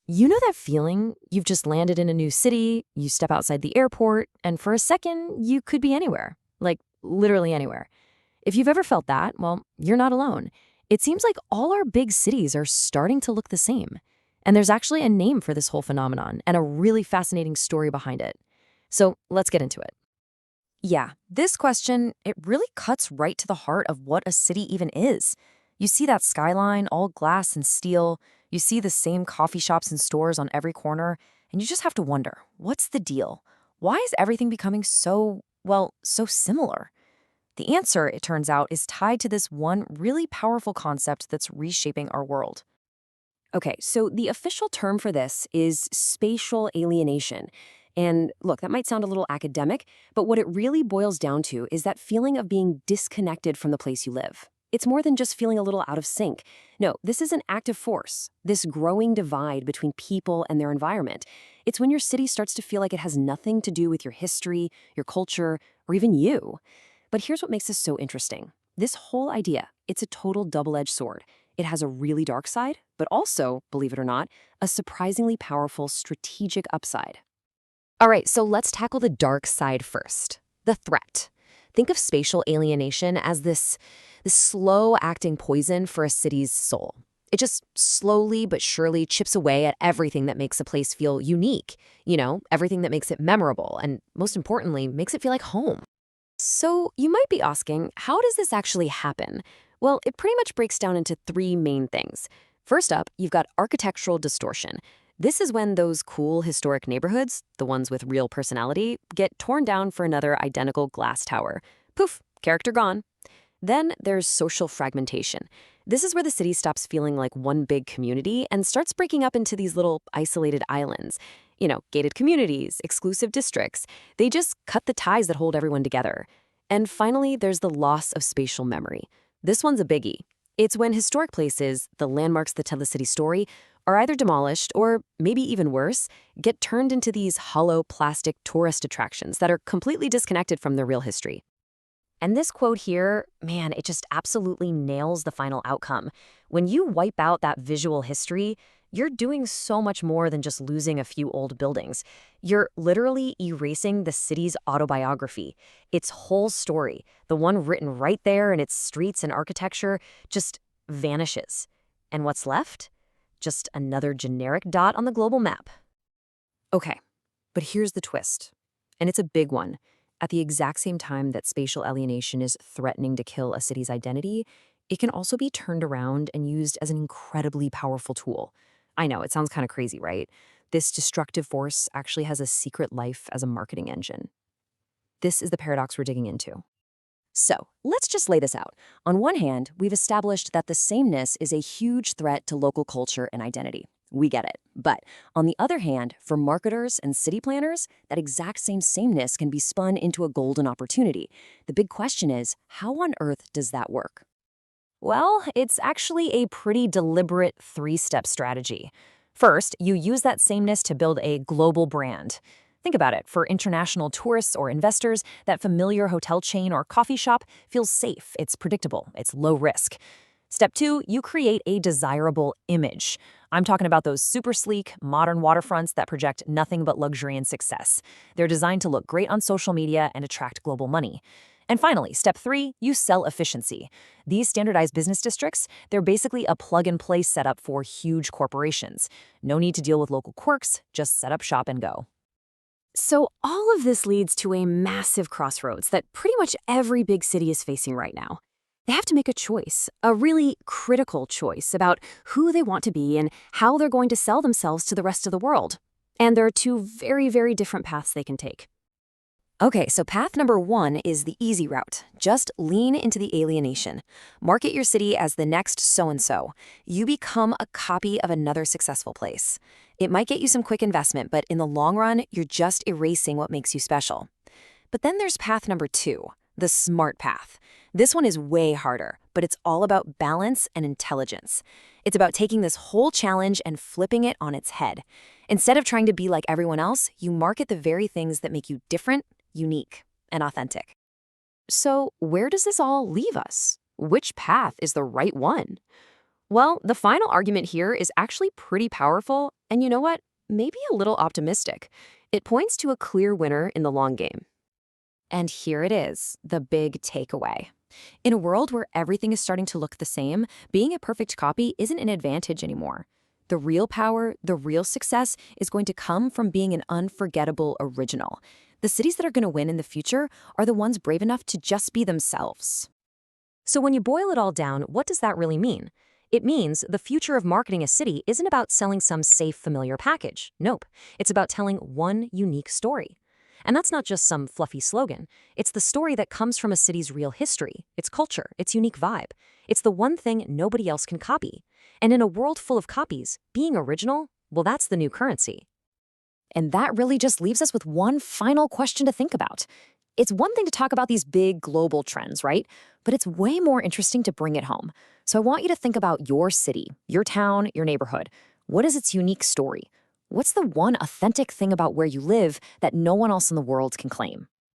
You know that feeling? You've just landed in a new city, you step outside the airport, and for a second, you could be anywhere. Like, literally anywhere. If you've ever felt that, well, you're not alone. It seems like all our big cities are starting to look the same. And there's actually a name for this whole phenomenon and a really fascinating story behind it. So let's get into it. Yeah, this question, it really cuts right to the heart of what a city even is. You see that skyline, all glass and steel. You see the same coffee shops and stores on every corner, and you just have to wonder, what's the deal? Why is everything becoming so, well, so similar? The answer, it turns out, is tied to this one really powerful concept that's reshaping our world. Okay, so the official term for this is spatial alienation. And look, that might sound a little academic, but what it really boils down to is that feeling of being disconnected from the place you live. It's more than just feeling a little out of sync. No, this is an active force, this growing divide between people and their environment. It's when your city starts to feel like it has nothing to do with your history, your culture, or even you. But here's what makes this so interesting. This whole idea, it's a total double-edged sword. It has a really dark side, but also, believe it or not, a surprisingly powerful strategic upside. All right, so let's tackle the dark side first. The threat. Think of spatial alienation as this slow-acting poison for a city's soul. It just slowly but surely chips away at everything that makes a place feel unique, everything that makes it memorable, and most importantly, makes it feel like home. So you might be asking, how does this actually happen? Well, it pretty much breaks down into three main things. First up, you've got architectural distortion. This is when those cool historic neighborhoods, the ones with real personality, get torn down for another identical glass tower. Poof, character gone. Then there's social fragmentation. This is where the city stops feeling like one big community and starts breaking up into these little isolated islands. Gated communities, exclusive districts. They just cut the ties that hold everyone together. And finally, there's the loss of spatial memory. This one's a biggie. It's when historic places, the landmarks that tell the city's story, are either demolished or, maybe even worse, get turned into these hollow plastic tourist attractions that are completely disconnected from their real history. And this quote here, man, it just absolutely nails the final outcome. When you wipe out that visual history, you're doing so much more than just losing a few old buildings. You're literally erasing the city's autobiography, its whole story, the one written right there in its streets and architecture, just vanishes. And what's left? Just another generic dot on the global map. Okay, but here's the twist. And it's a big one. At the exact same time that spatial alienation is threatening to kill a city's identity, it can also be turned around and used as an incredibly powerful tool. I know, it sounds kind of crazy, right? This destructive force actually has a secret life as a marketing engine. This is the paradox we're digging into. So, let's just lay this out. On one hand, we've established that the sameness is a huge threat to local culture and identity. We get it. But on the other hand, for marketers and city planners, that exact same sameness can be spun into a golden opportunity. The big question is, how on earth does that work? Well, it's actually a pretty deliberate three-step strategy. First, you use that sameness to build a global brand. Think about it. For international tourists or investors, that familiar hotel chain or coffee shop feels safe, it's predictable, it's low risk. Step two, you create a desirable image. I'm talking about those super sleek, modern waterfronts that project nothing but luxury and success. They're designed to look great on social media and attract global money. And finally, step three, you sell efficiency. These standardized business districts, they're basically a plug-and-play setup for huge corporations. No need to deal with local quirks, just set up shop and go. So all of this leads to a massive crossroads that pretty much every big city is facing right now. They have to make a choice, a really critical choice about who they want to be and how they're going to sell themselves to the rest of the world. And there are two very, very different paths they can take. Okay, so path number one is the easy route. Just lean into the alienation. Market your city as the next so-and-so. You become a copy of another successful place. It might get you some quick investment, but in the long run, you're just erasing what makes you special. But then there's path number two, the smart path. This one is way harder, but it's all about balance and intelligence. It's about taking this whole challenge and flipping it on its head. Instead of trying to be like everyone else, you market the very things that make you different, unique, and authentic. So where does this all leave us? Which path is the right one? Well, the final argument here is actually pretty powerful, and you know what? Maybe a little optimistic. It points to a clear winner in the long game. And here it is, the big takeaway. In a world where everything is starting to look the same, being a perfect copy isn't an advantage anymore. The real power, the real success is going to come from being an unforgettable original. The cities that are going to win in the future are the ones brave enough to just be themselves. So when you boil it all down, what does that really mean? It means the future of marketing a city isn't about selling some safe, familiar package. Nope. It's about telling one unique story. And that's not just some fluffy slogan. It's the story that comes from a city's real history, its culture, its unique vibe. It's the one thing nobody else can copy. And in a world full of copies, being original, well, that's the new currency. And that really just leaves us with one final question to think about. It's one thing to talk about these big global trends, right? But it's way more interesting to bring it home. So I want you to think about your city, your town, your neighborhood. What is its unique story? What's the one authentic thing about where you live that no one else in the world can claim?